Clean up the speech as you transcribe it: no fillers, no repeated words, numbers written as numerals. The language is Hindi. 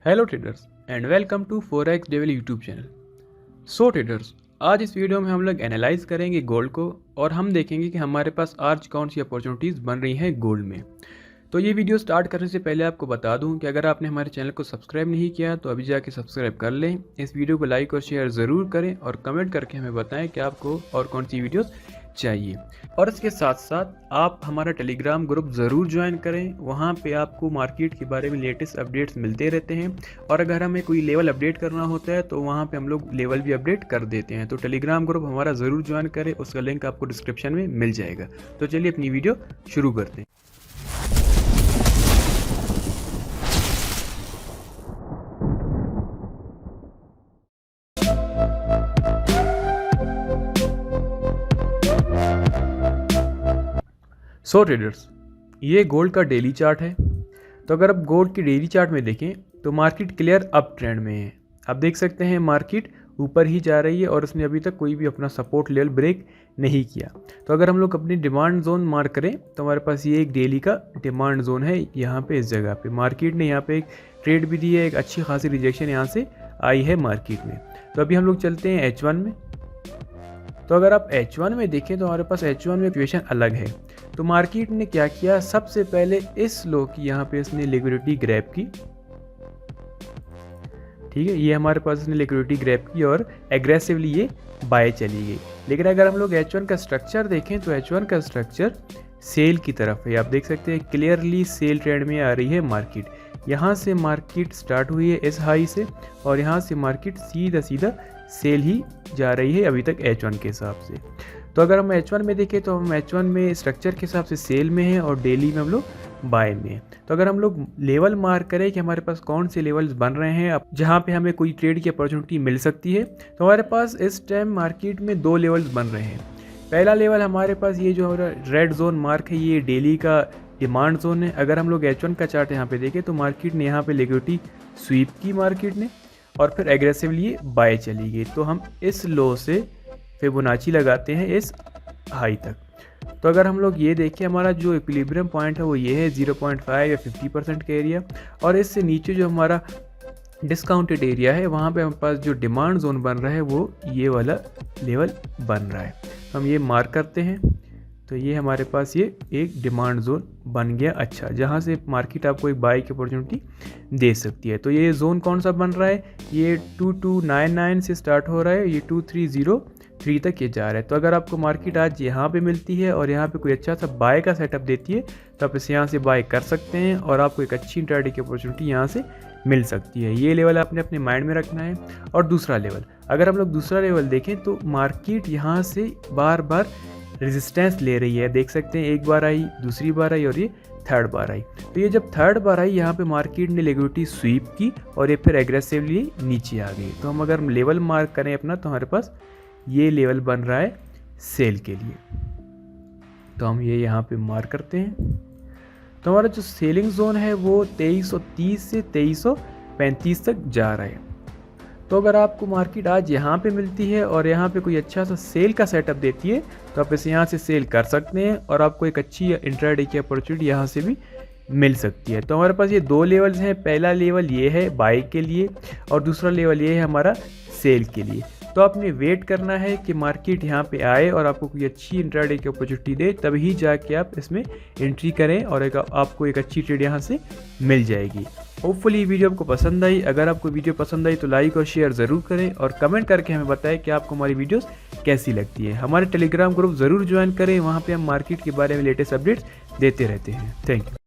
Hello traders and welcome to Forex Devil YouTube channel. So traders, आज इस वीडियो में हम लोग एनालाइज करेंगे गोल्ड को और हम देखेंगे कि हमारे पास आज कौन सी अपॉर्चुनिटीज़ बन रही हैं गोल्ड में। तो ये वीडियो स्टार्ट करने से पहले आपको बता दूं कि अगर आपने हमारे चैनल को सब्सक्राइब नहीं किया तो अभी जाके सब्सक्राइब कर लें। इस वीडियो को लाइक और शेयर ज़रूर करें और कमेंट करके हमें बताएं कि आपको और कौन सी वीडियोस चाहिए। और इसके साथ साथ आप हमारा टेलीग्राम ग्रुप ज़रूर ज्वाइन करें, वहाँ पे आपको मार्केट के बारे में लेटेस्ट अपडेट्स मिलते रहते हैं। और अगर हमें कोई लेवल अपडेट करना होता है तो वहाँ पे हम लोग लेवल भी अपडेट कर देते हैं। तो टेलीग्राम ग्रुप हमारा ज़रूर ज्वाइन करें, उसका लिंक आपको डिस्क्रिप्शन में मिल जाएगा। तो चलिए अपनी वीडियो शुरू करते हैं। सो ट्रेडर्स, ये गोल्ड का डेली चार्ट है। तो अगर आप गोल्ड की डेली चार्ट में देखें तो मार्केट क्लियर अप ट्रेंड में है। आप देख सकते हैं मार्केट ऊपर ही जा रही है और उसने अभी तक कोई भी अपना सपोर्ट लेवल ब्रेक नहीं किया। तो अगर हम लोग अपनी डिमांड जोन मार्क करें तो हमारे पास ये एक डेली का डिमांड जोन है। यहाँ पे इस जगह पे मार्केट ने यहाँ पे एक ट्रेड भी दी है, एक अच्छी खासी रिजेक्शन यहाँ से आई है मार्केट में। तो अभी हम लोग चलते हैं H1 में। तो अगर आप H1 में देखें तो हमारे पास H1 में सिचुएशन अलग है। तो मार्केट ने क्या किया, सबसे पहले इस लो की यहाँ पे इसने लिक्विडिटी ग्रैब की। ठीक है, ये हमारे पास इसने लिक्विडिटी ग्रैब की और एग्रेसिवली ये बाय चली गई। लेकिन अगर हम लोग H1 का स्ट्रक्चर देखें तो H1 का स्ट्रक्चर सेल की तरफ है। आप देख सकते हैं क्लियरली सेल ट्रेंड में आ रही है मार्केट। यहाँ से मार्केट स्टार्ट हुई है इस हाई से और यहाँ से मार्केट सीधा सीधा सेल ही जा रही है अभी तक H1 के हिसाब से। तो अगर हम H1 में देखें तो हम H1 में स्ट्रक्चर के हिसाब से सेल में हैं और डेली में हम लोग बाय में हैं। तो अगर हम लोग लेवल मार्क करें कि हमारे पास कौन से लेवल्स बन रहे हैं अब जहाँ पे हमें कोई ट्रेड की अपॉर्चुनिटी मिल सकती है, तो हमारे पास इस टाइम मार्केट में दो लेवल्स बन रहे हैं। पहला लेवल हमारे पास ये जो रेड जोन मार्क है, ये डेली का डिमांड जोन है। अगर हम लोग H1 का चार्ट यहाँ पे देखें तो मार्केट ने यहाँ पे लिक्विडिटी स्वीप की मार्केट ने और फिर एग्रेसिवली बाय चली गई। तो हम इस लो से फिबोनाची लगाते हैं इस हाई तक। तो अगर हम लोग ये देखें, हमारा जो इक्विलिब्रियम पॉइंट है वो ये है 0.5 या 50% का एरिया, और इससे नीचे जो हमारा डिस्काउंटेड एरिया है वहाँ पे हमारे पास जो डिमांड जोन बन रहा है वो ये वाला लेवल बन रहा है। हम ये मार्क करते हैं तो ये हमारे पास ये एक डिमांड जोन बन गया अच्छा, जहाँ से मार्केट आपको एक बाय की अपॉर्चुनिटी दे सकती है। तो ये जोन कौन सा बन रहा है, ये 2299 से स्टार्ट हो रहा है, ये 2303 तक ये जा रहा है। तो अगर आपको मार्केट आज यहाँ पे मिलती है और यहाँ पे कोई अच्छा सा बाय का सेटअप देती है तो आप इसे यहाँ से बाय कर सकते हैं और आपको एक अच्छी इंट्राडे की अपॉर्चुनिटी यहाँ से मिल सकती है। ये लेवल आपने अपने माइंड में रखना है। और दूसरा लेवल, अगर हम लोग दूसरा लेवल देखें तो मार्केट यहाँ से बार बार रेजिस्टेंस ले रही है। देख सकते हैं एक बार आई, दूसरी बार आई और ये थर्ड बार आई। तो ये जब थर्ड बार आई यहाँ पे मार्केट ने लिक्विडिटी स्वीप की और ये फिर एग्रेसिवली नीचे आ गई। तो हम अगर लेवल मार्क करें अपना तो हमारे पास ये लेवल बन रहा है सेल के लिए। तो हम ये यहाँ पे मार्क करते हैं। तो हमारा जो सेलिंग जोन है वो 2330 से 2335 तक जा रहा है। तो अगर आपको मार्केट आज यहाँ पे मिलती है और यहाँ पे कोई अच्छा सा सेल का सेटअप देती है तो आप इसे यहाँ से सेल कर सकते हैं और आपको एक अच्छी इंट्राडे की अपॉर्चुनिटी यहाँ से भी मिल सकती है। तो हमारे पास ये दो लेवल्स हैं। पहला लेवल ये है बाय के लिए और दूसरा लेवल ये है हमारा सेल के लिए। तो आपने वेट करना है कि मार्केट यहाँ पे आए और आपको कोई अच्छी इंट्राडे की अपॉर्चुनिटी दे, तभी जाके आप इसमें एंट्री करें और आपको एक अच्छी ट्रेड यहाँ से मिल जाएगी। होपफुली वीडियो आपको पसंद आई। अगर आपको वीडियो पसंद आई तो लाइक और शेयर ज़रूर करें और कमेंट करके हमें बताएं कि आपको हमारी वीडियोस कैसी लगती है। हमारे टेलीग्राम ग्रुप ज़रूर ज्वाइन करें, वहाँ पे हम मार्केट के बारे में लेटेस्ट अपडेट्स देते रहते हैं। Thank you.